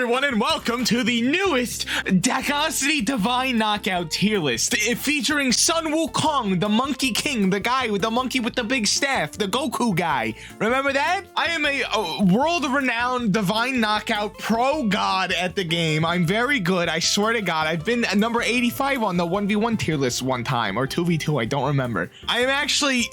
everyone, and welcome to the newest Dakocity Divine Knockout tier list, featuring Sun Wukong, the Monkey King, the guy with the monkey with the big staff, the Goku guy. Remember that? I am a world-renowned Divine Knockout pro god at the game. I'm very good, I swear to God. I've been number 85 on the 1v1 tier list one time, or 2v2, I don't remember. I am actually,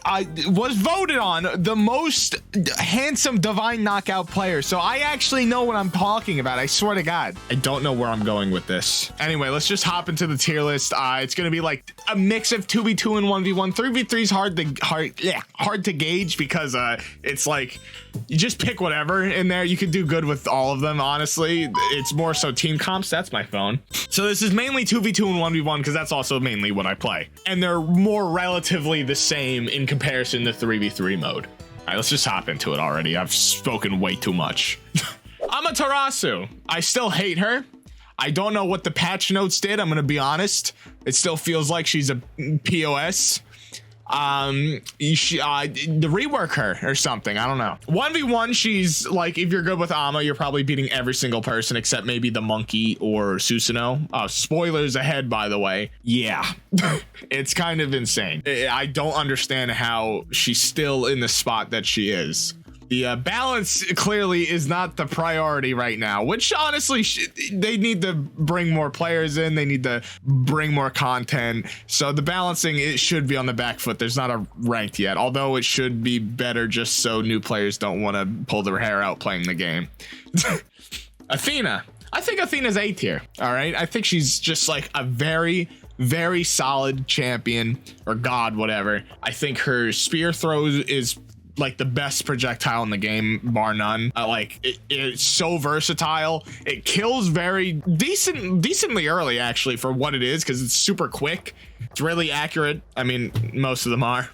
was voted on the most handsome Divine Knockout player, so I actually know what I'm talking about. I swear to God. I don't know where I'm going with this. Anyway, let's just hop into the tier list. It's gonna be like a mix of 2v2 and 1v1. 3v3 is hard to gauge because it's like you just pick whatever in there. You could do good with all of them, honestly. It's more so team comps. That's my phone. So this is mainly 2v2 and 1v1 because that's also mainly what I play. And they're more relatively the same in comparison to 3v3 mode. All right, let's just hop into it already. I've spoken way too much. Amaterasu. I still hate her. I don't know what the patch notes did. I'm gonna be honest. It still feels like she's a POS. Rework her or something. I don't know. 1v1, she's like, if you're good with Ama, you're probably beating every single person except maybe the monkey or Susano. Spoilers ahead, by the way. Yeah, it's kind of insane. I don't understand how she's still in the spot that she is. The balance clearly is not the priority right now, which honestly, they need to bring more players in. They need to bring more content. So the balancing, it should be on the back foot. There's not a ranked yet, although it should be better just so new players don't want to pull their hair out playing the game. Athena. I think Athena's A tier. All right. I think she's just like a very solid champion or god, whatever. I think her spear throws is like the best projectile in the game, bar none. It's so versatile. It kills very decently early, actually, for what it is, because it's super quick. It's really accurate. I mean, most of them are.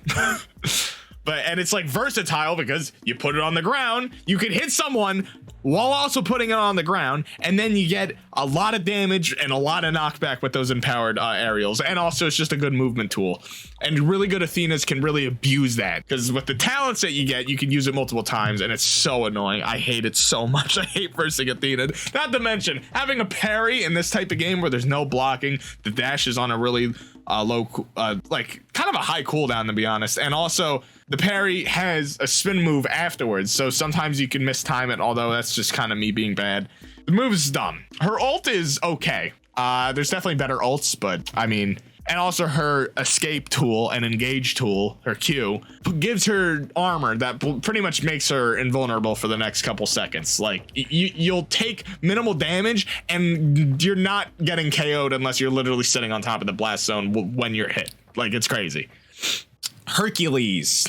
And it's like versatile because you put it on the ground, you can hit someone while also putting it on the ground, and then you get a lot of damage and a lot of knockback with those empowered aerials. And also it's just a good movement tool, and really good Athenas can really abuse that, because with the talents that you get, you can use it multiple times, and it's so annoying. I hate it so much. I hate versing Athena. Not to mention having a parry in this type of game where there's no blocking. The dash is on a really low, like kind of a high cooldown, to be honest. And also the parry has a spin move afterwards, so sometimes you can mistime it, although that's just kind of me being bad. The move is dumb. Her ult is okay. There's definitely better ults, but I mean, and also her escape tool and engage tool, her Q, gives her armor that pretty much makes her invulnerable for the next couple seconds. Like you'll take minimal damage and you're not getting KO'd unless you're literally sitting on top of the blast zone when you're hit. Like, it's crazy. Hercules.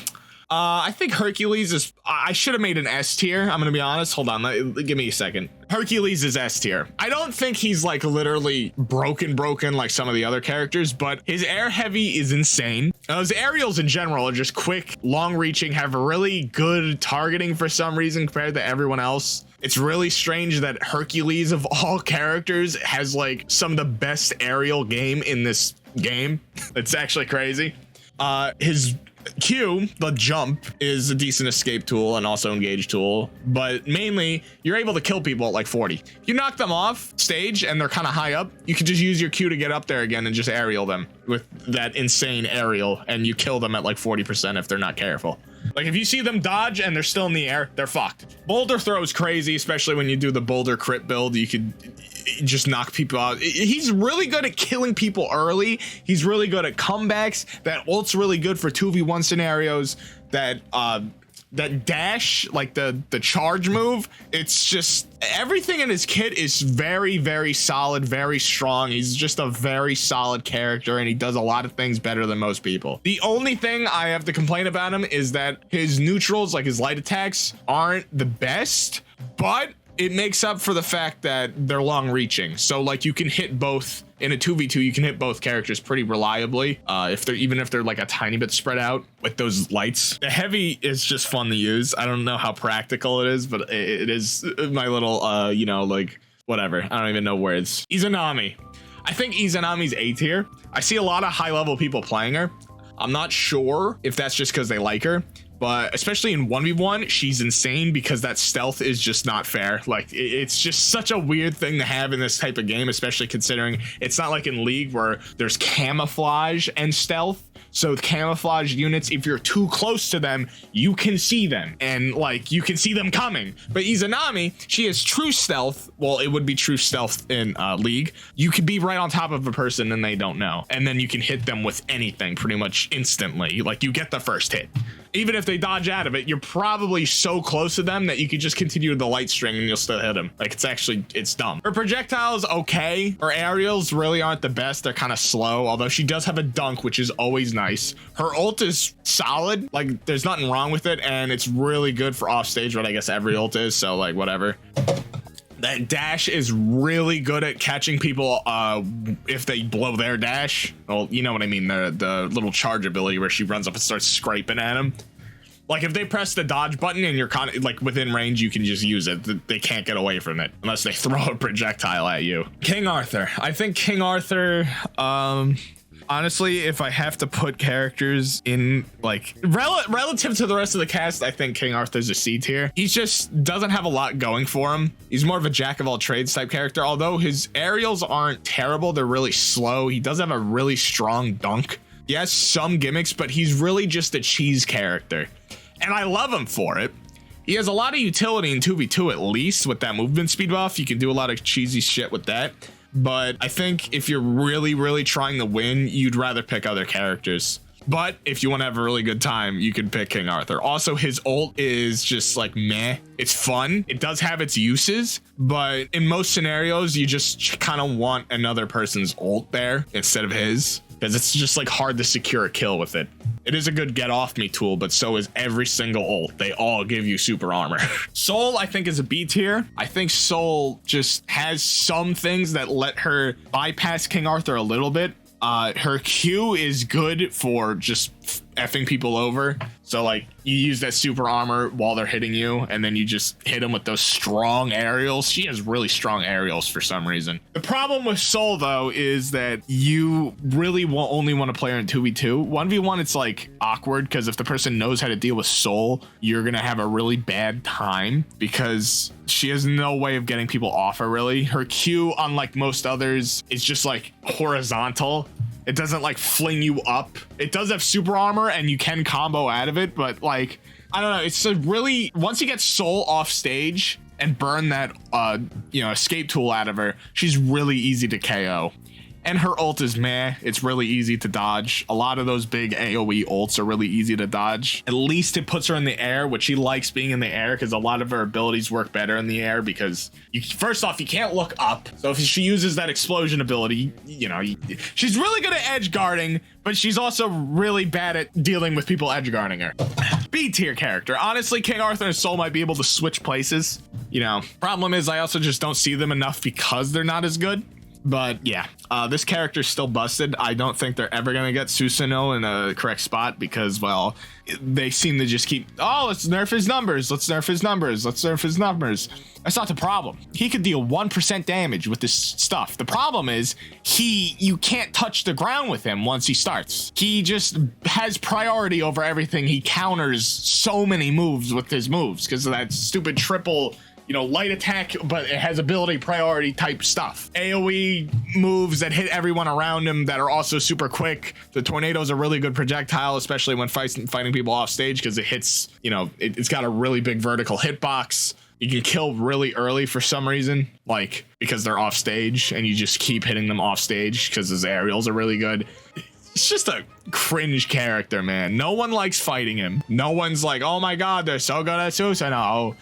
I think Hercules is, I should have made an S tier. I'm gonna be honest. Hold on, give me a second. Hercules is S tier. I don't think he's like literally broken like some of the other characters, but his air heavy is insane. His aerials in general are just quick, long reaching, have really good targeting for some reason compared to everyone else. It's really strange that Hercules of all characters has like some of the best aerial game in this game. It's actually crazy. His Q, the jump, is a decent escape tool and also engage tool, but mainly you're able to kill people at like 40. You knock them off stage and they're kind of high up, you can just use your Q to get up there again and just aerial them with that insane aerial, and you kill them at like 40% if they're not careful. Like, if you see them dodge and they're still in the air, they're fucked. Boulder throw is crazy, especially when you do the boulder crit build. You could just knock people out. He's really good at killing people early. He's really good at comebacks. That ult's really good for 2v1 scenarios. That dash, like the charge move, it's just everything in his kit is very solid, very strong. He's just a very solid character, and he does a lot of things better than most people. The only thing I have to complain about him is that his neutrals, like his light attacks, aren't the best, but it makes up for the fact that they're long reaching. So like you can hit both in a 2v2, you can hit both characters pretty reliably. Even if they're like a tiny bit spread out with those lights. The heavy is just fun to use. I don't know how practical it is, but it is my little, you know, like whatever. I don't even know words. Izanami. I think Izanami's A tier. I see a lot of high level people playing her. I'm not sure if that's just because they like her, but especially in 1v1, she's insane because that stealth is just not fair. Like, it's just such a weird thing to have in this type of game, especially considering it's not like in League where there's camouflage and stealth. So with camouflage units, if you're too close to them, you can see them and like you can see them coming. But Izanami, she has true stealth. Well, it would be true stealth in League. You could be right on top of a person and they don't know. And then you can hit them with anything pretty much instantly. Like, you get the first hit. Even if they dodge out of it, you're probably so close to them that you could just continue the light string and you'll still hit them. Like, it's dumb. Her projectiles, okay. Her aerials really aren't the best. They're kind of slow, although she does have a dunk, which is always nice. Her ult is solid. Like, there's nothing wrong with it, and it's really good for off stage, what I guess every ult is, so like whatever. That dash is really good at catching people if they blow their dash. Well, you know what I mean, the little charge ability where she runs up and starts scraping at them. Like, if they press the dodge button and you're kind of like within range, you can just use it. They can't get away from it unless they throw a projectile at you. King Arthur. I think King Arthur, honestly, if I have to put characters in like relative to the rest of the cast, I think King Arthur's a C tier. He just doesn't have a lot going for him. He's more of a jack of all trades type character, although his aerials aren't terrible. They're really slow. He does have a really strong dunk. He has some gimmicks, but he's really just a cheese character. And I love him for it. He has a lot of utility in 2v2 at least with that movement speed buff. You can do a lot of cheesy shit with that. But I think if you're really trying to win, you'd rather pick other characters. But if you want to have a really good time, you can pick King Arthur. Also, his ult is just like meh. It's fun. It does have its uses, but in most scenarios, you just kind of want another person's ult there instead of his, because it's just like hard to secure a kill with it. It is a good get off me tool, but so is every single ult. They all give you super armor. Soul, I think, is a B tier. I think Soul just has some things that let her bypass King Arthur a little bit. Her Q is good for just effing people over. So like, you use that super armor while they're hitting you, and then you just hit them with those strong aerials. She has really strong aerials for some reason. The problem with Soul, though, is that you really only want to play her in 2v2. 1v1, it's like awkward, because if the person knows how to deal with Soul, you're gonna have a really bad time because she has no way of getting people off her, really. Her Q, unlike most others, is just like horizontal. It doesn't like fling you up. It does have super armor and you can combo out of it, but like, I don't know. It's a really, once you get Soul off stage and burn that, escape tool out of her, she's really easy to KO. And her ult is meh. It's really easy to dodge. A lot of those big AoE ults are really easy to dodge. At least it puts her in the air, which she likes being in the air because a lot of her abilities work better in the air because first off, you can't look up. So if she uses that explosion ability, she's really good at edge guarding, but she's also really bad at dealing with people edge guarding her. B tier character. Honestly, King Arthur and Soul might be able to switch places. Problem is I also just don't see them enough because they're not as good. But yeah, this character's still busted. I don't think they're ever going to get Susano in a correct spot because, well, they seem to just keep, let's nerf his numbers. Let's nerf his numbers. Let's nerf his numbers. That's not the problem. He could deal 1% damage with this stuff. The problem is you can't touch the ground with him once he starts. He just has priority over everything. He counters so many moves with his moves because of that stupid triple light attack, but it has ability priority type stuff. AoE moves that hit everyone around him that are also super quick. The tornado's a really good projectile, especially when fighting people off stage because it hits, it's got a really big vertical hitbox. You can kill really early for some reason, like because they're off stage and you just keep hitting them off stage because his aerials are really good. It's just a cringe character, man. No one likes fighting him. No one's like, oh my god, they're so good at Susano.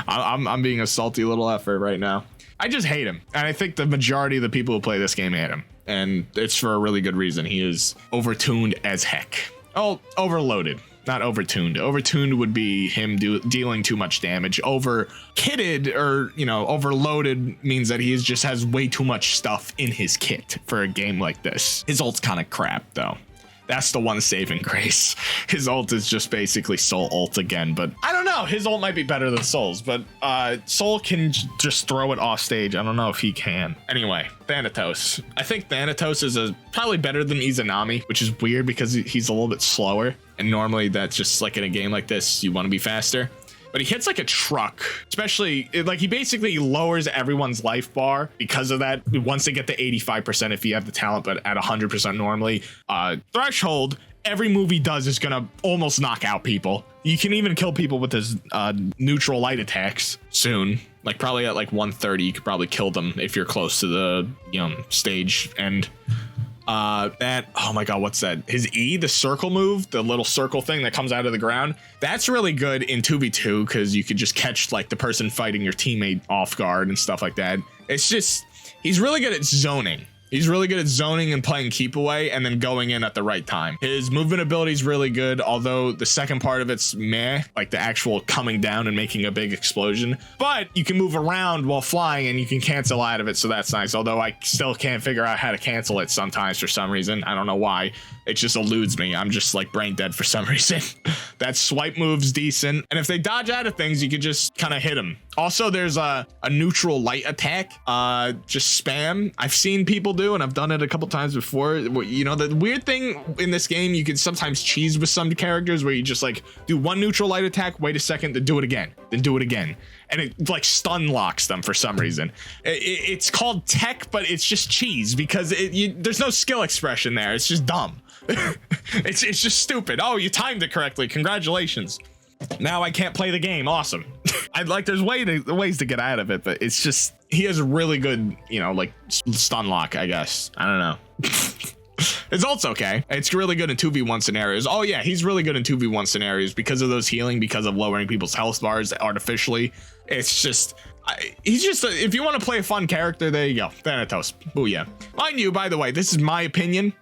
I'm being a salty little effort right now. I just hate him. And I think the majority of the people who play this game hate him. And it's for a really good reason. He is overtuned as heck. Oh, overloaded. Not overtuned. Overtuned would be him dealing too much damage. Over-kitted or, overloaded means that he just has way too much stuff in his kit for a game like this. His ult's kind of crap, though. That's the one saving grace. His ult is just basically Soul ult again, but I don't know. His ult might be better than Soul's, but Soul can just throw it off stage. I don't know if he can. Anyway, Thanatos. I think Thanatos is probably better than Izanami, which is weird because he's a little bit slower. And normally that's just like in a game like this, you want to be faster. But he hits like a truck, especially like he basically lowers everyone's life bar because of that. Once they get to 85% if you have the talent, but at 100% normally, threshold, every move he does is gonna almost knock out people. You can even kill people with his neutral light attacks soon. Like probably at like 130, you could probably kill them if you're close to the stage end. That, oh my god, what's that? His E, the circle move, the little circle thing that comes out of the ground. That's really good in 2v2 because you could just catch like the person fighting your teammate off guard and stuff like that. It's just, he's really good at zoning. He's really good at zoning and playing keep away and then going in at the right time. His movement ability is really good, although the second part of it's meh, like the actual coming down and making a big explosion. But you can move around while flying and you can cancel out of it, so that's nice. Although I still can't figure out how to cancel it sometimes for some reason. I don't know why. It just eludes me. I'm just like brain dead for some reason. That swipe move's decent. And if they dodge out of things, you can just kind of hit them. Also, there's a neutral light attack. Just spam. I've seen people do, and I've done it a couple times before. You know, the weird thing in this game, you can sometimes cheese with some characters where you just like do one neutral light attack, wait a second, then do it again, then do it again. And it like stun locks them for some reason. It's called tech, but it's just cheese because there's no skill expression there. It's just dumb. It's just stupid. Oh, you timed it correctly. Congratulations. Now I can't play the game. Awesome. I'd like there's ways to get out of it, but it's just he has really good, like stun lock, I guess. I don't know. It's also okay. It's really good in 2v1 scenarios. Oh yeah, he's really good in 2v1 scenarios because of those healing, because of lowering people's health bars artificially. It's just he's just if you want to play a fun character, there you go. Thanatos. Booyah. Mind you, by the way, this is my opinion.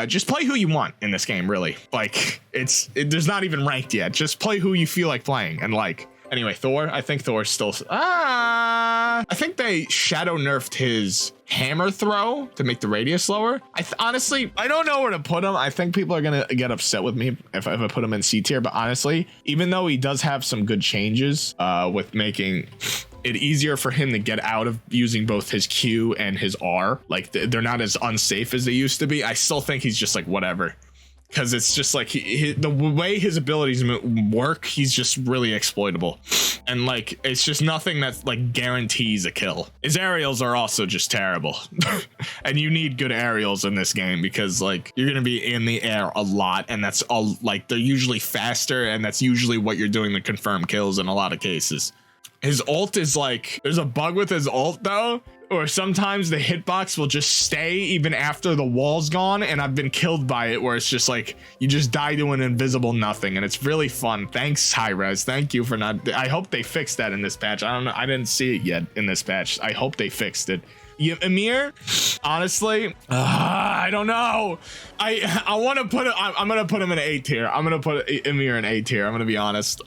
Just play who you want in this game, really. Like there's not even ranked yet. Just play who you feel like playing and like. Anyway, Thor. I think Thor's still. I think they shadow nerfed his hammer throw to make the radius lower. Honestly, I don't know where to put him. I think people are gonna get upset with me if I put him in C tier. But honestly, even though he does have some good changes, with making it easier for him to get out of using both his Q and his R, like they're not as unsafe as they used to be. I still think he's just like whatever. Because it's just like the way his abilities work, he's just really exploitable. And like, it's just nothing that like guarantees a kill. His aerials are also just terrible. And you need good aerials in this game because like you're going to be in the air a lot. And that's all like they're usually faster. And that's usually what you're doing to confirm kills in a lot of cases. His ult is like, there's a bug with his ult though, or sometimes the hitbox will just stay even after the wall's gone, and I've been killed by it where it's just like you just die to an invisible nothing, and it's really fun. Thanks, Hi-Rez. Thank you for not. I hope they fixed that in this patch. I don't know. I didn't see it yet in this patch. I hope they fixed it. Ymir, honestly, I don't know. I want to put it. I'm gonna put him in A tier. I'm gonna put Ymir in A tier. I'm gonna be honest.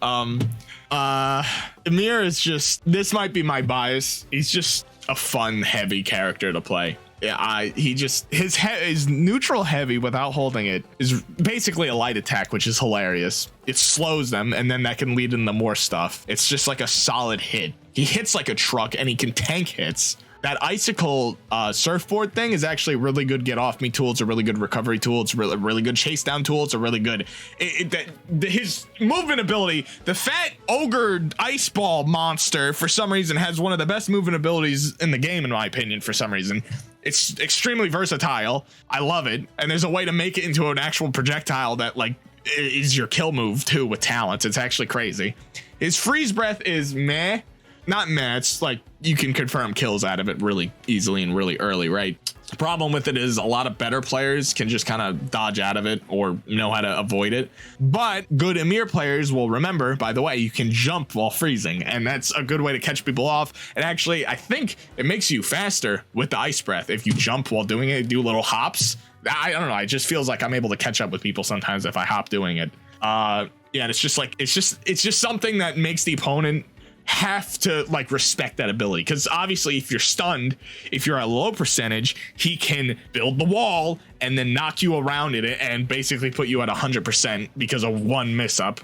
Ymir is just. This might be my bias. He's just a fun heavy character to play. Yeah, his neutral heavy without holding it is basically a light attack, which is hilarious. It slows them, and then that can lead into more stuff. It's just like a solid hit. He hits like a truck, and he can tank hits. That icicle surfboard thing is actually a really good get off me tool. It's a really good recovery tool. It's really good chase down tool. It's a really good. His movement ability, the fat ogre ice ball monster, for some reason has one of the best movement abilities in the game, in my opinion. For some reason, it's extremely versatile. I love it, and there's a way to make it into an actual projectile that like is your kill move too with talents. It's actually crazy. His freeze breath is meh. Not meh, it's like you can confirm kills out of it really easily and really early, right? The problem with it is a lot of better players can just kind of dodge out of it or know how to avoid it. But good Ymir players will remember, by the way, you can jump while freezing, and that's a good way to catch people off. And actually, I think it makes you faster with the ice breath. If you jump while doing it, do little hops. I don't know, it just feels like I'm able to catch up with people sometimes if I hop doing it. Yeah, and it's just like, it's just something that makes the opponent have to like respect that ability, because obviously if you're stunned, if you're at a low percentage, he can build the wall and then knock you around in it and basically put you at 100% because of one miss up.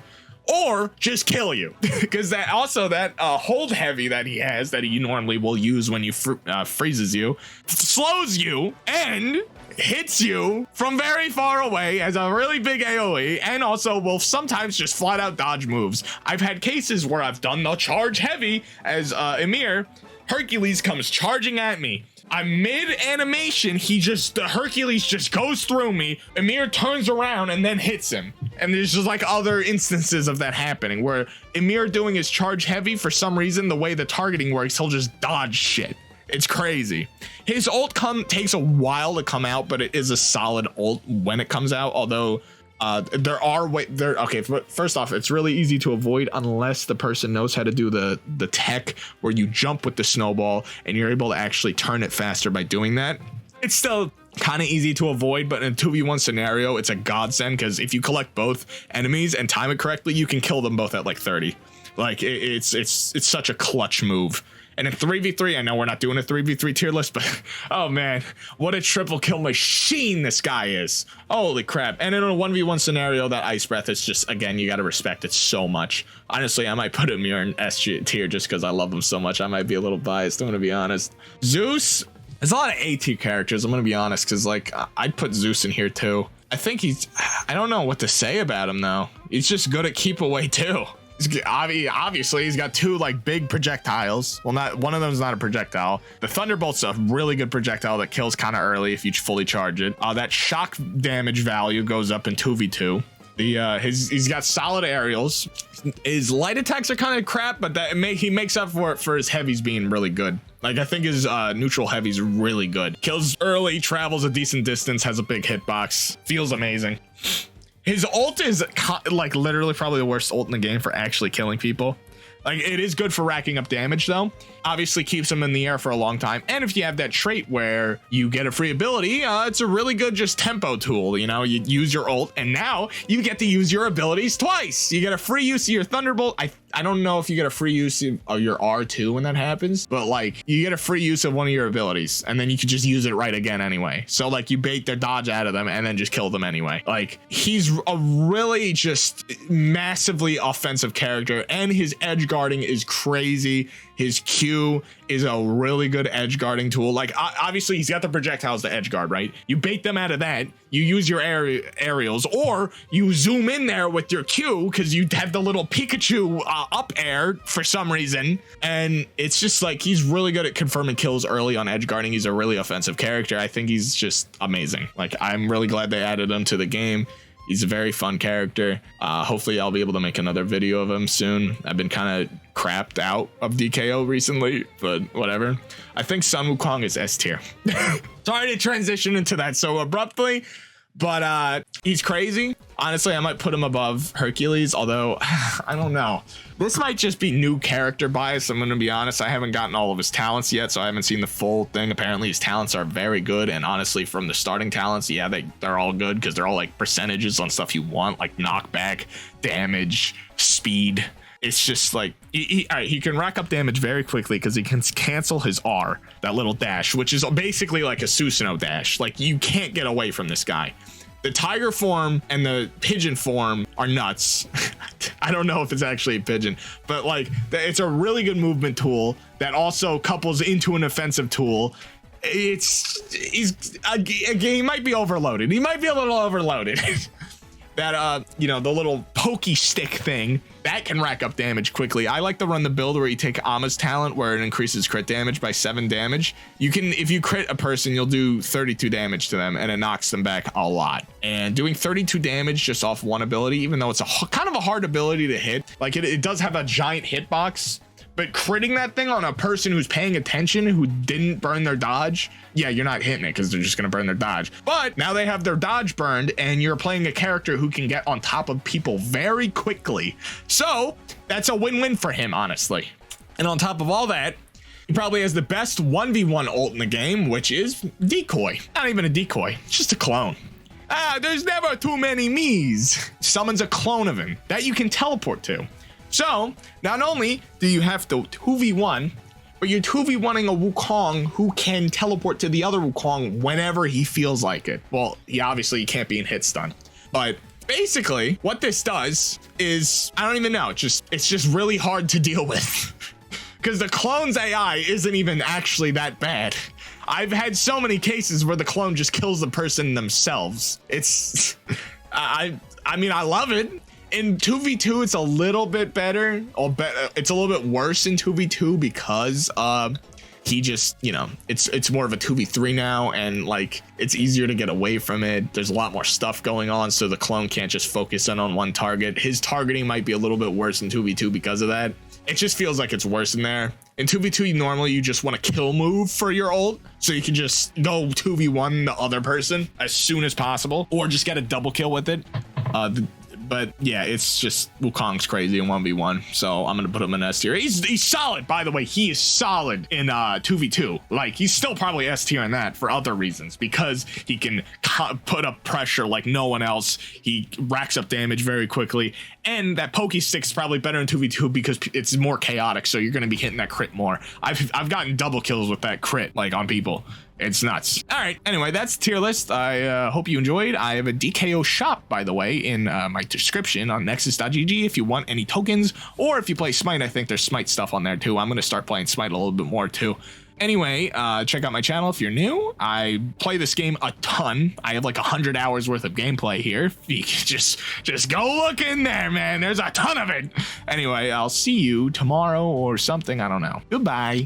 or just kill you. Because that hold heavy that he has that he normally will use when you freezes you, slows you and hits you from very far away as a really big AoE, and also will sometimes just flat out dodge moves. I've had cases where I've done the charge heavy as Ymir. Hercules comes charging at me. I'm mid animation. The Hercules just goes through me. Ymir turns around and then hits him. And there's just like other instances of that happening where Ymir doing his charge heavy, for some reason, the way the targeting works, he'll just dodge shit. It's crazy. His ult takes a while to come out, but it is a solid ult when it comes out. Although first off, it's really easy to avoid unless the person knows how to do the tech where you jump with the snowball and you're able to actually turn it faster by doing that. It's still kind of easy to avoid, but in a 2v1 scenario, it's a godsend, because if you collect both enemies and time it correctly, you can kill them both at like 30. Like it's such a clutch move. And in 3v3, I know we're not doing a 3v3 tier list, but oh man, what a triple kill machine this guy is. Holy crap. And in a 1v1 scenario, that ice breath is just, again, you got to respect it so much. Honestly, I might put him here in S tier just because I love him so much. I might be a little biased, I'm going to be honest. Zeus, there's a lot of A tier characters, I'm going to be honest, because like I'd put Zeus in here too. I think I don't know what to say about him though. He's just good at keep away too. Obviously he's got two like big projectiles. Well, not one of them is not a projectile. The thunderbolt's a really good projectile that kills kind of early if you fully charge it. That shock damage value goes up in 2v2. He's got solid aerials. His light attacks are kind of crap, but he makes up for it for his heavies being really good. Like I think his neutral heavy's really good. Kills early, travels a decent distance, has a big hitbox, feels amazing. His ult is like literally probably the worst ult in the game for actually killing people. Like it is good for racking up damage though. Obviously keeps him in the air for a long time. And if you have that trait where you get a free ability, it's a really good just tempo tool. You know, you use your ult and now you get to use your abilities twice. You get a free use of your thunderbolt. I don't know if you get a free use of your R2 when that happens, but like you get a free use of one of your abilities and then you can just use it right again anyway. So like you bait their dodge out of them and then just kill them anyway. Like he's a really just massively offensive character, and his edge guarding is crazy. His Q is a really good edge guarding tool. Like obviously he's got the projectiles to edge guard, right? You bait them out of that, you use your aerials, or you zoom in there with your Q because you have the little Pikachu up air for some reason. And it's just like he's really good at confirming kills early on edge guarding. He's a really offensive character. I think he's just amazing. Like I'm really glad they added him to the game. He's a very fun character. Hopefully I'll be able to make another video of him soon. I've been kind of crapped out of DKO recently, but whatever. I think Sun Wukong is S tier. Sorry to transition into that so abruptly, but he's crazy. Honestly, I might put him above Hercules, although I don't know. This might just be new character bias. I'm going to be honest. I haven't gotten all of his talents yet, so I haven't seen the full thing. Apparently his talents are very good. And honestly, from the starting talents, yeah, they're all good because they're all like percentages on stuff you want, like knockback, damage, speed. It's just like he can rack up damage very quickly because he can cancel his R, that little dash, which is basically like a Susano dash. Like you can't get away from this guy. The tiger form and the pigeon form are nuts. I don't know if it's actually a pigeon, but like it's a really good movement tool that also couples into an offensive tool. He might be overloaded. He might be a little overloaded. That you know, the little pokey stick thing that can rack up damage quickly. I like to run the build where you take Ama's talent where it increases crit damage by 7 damage. You can, if you crit a person, you'll do 32 damage to them and it knocks them back a lot. And doing 32 damage just off one ability, even though it's kind of a hard ability to hit, like it does have a giant hitbox. But critting that thing on a person who's paying attention, who didn't burn their dodge, yeah, you're not hitting it because they're just going to burn their dodge. But now they have their dodge burned and you're playing a character who can get on top of people very quickly. So that's a win-win for him, honestly. And on top of all that, he probably has the best 1v1 ult in the game, which is decoy. Not even a decoy, it's just a clone. There's never too many me's. Summons a clone of him that you can teleport to. So, not only do you have to 2v1, but you're 2v1ing a Wukong who can teleport to the other Wukong whenever he feels like it. Well, he obviously can't be in hit stun, but Basically, what this does is, I don't even know, it's just really hard to deal with. Because the clone's AI isn't even actually that bad. I've had so many cases where the clone just kills the person themselves. It's, I mean, I love it. In 2v2, it's a little bit better, or it's a little bit worse in 2v2 because he just, you know, it's more of a 2v3 now, and like it's easier to get away from it. There's a lot more stuff going on, so the clone can't just focus in on one target. His targeting might be a little bit worse in 2v2 because of that. It just feels like it's worse in there. In 2v2, normally you just want to kill move for your ult, so you can just go 2v1 the other person as soon as possible, or just get a double kill with it. But yeah, it's just Wukong's crazy in 1v1, so I'm gonna put him in S tier. He's solid, by the way. He is solid in 2v2. Like, he's still probably S tier in that for other reasons, because he can put up pressure like no one else. He racks up damage very quickly, and that pokey stick's probably better in 2v2 because it's more chaotic, so you're gonna be hitting that crit more. I've gotten double kills with that crit, like, on people. It's nuts. All right. Anyway, that's tier list. I hope you enjoyed. I have a DKO shop, by the way, in my description on nexus.gg if you want any tokens, or if you play Smite, I think there's Smite stuff on there too. I'm going to start playing Smite a little bit more too. Anyway, check out my channel if you're new. I play this game a ton. I have like 100 hours worth of gameplay here. You can just go look in there, man. There's a ton of it. Anyway, I'll see you tomorrow or something. I don't know. Goodbye.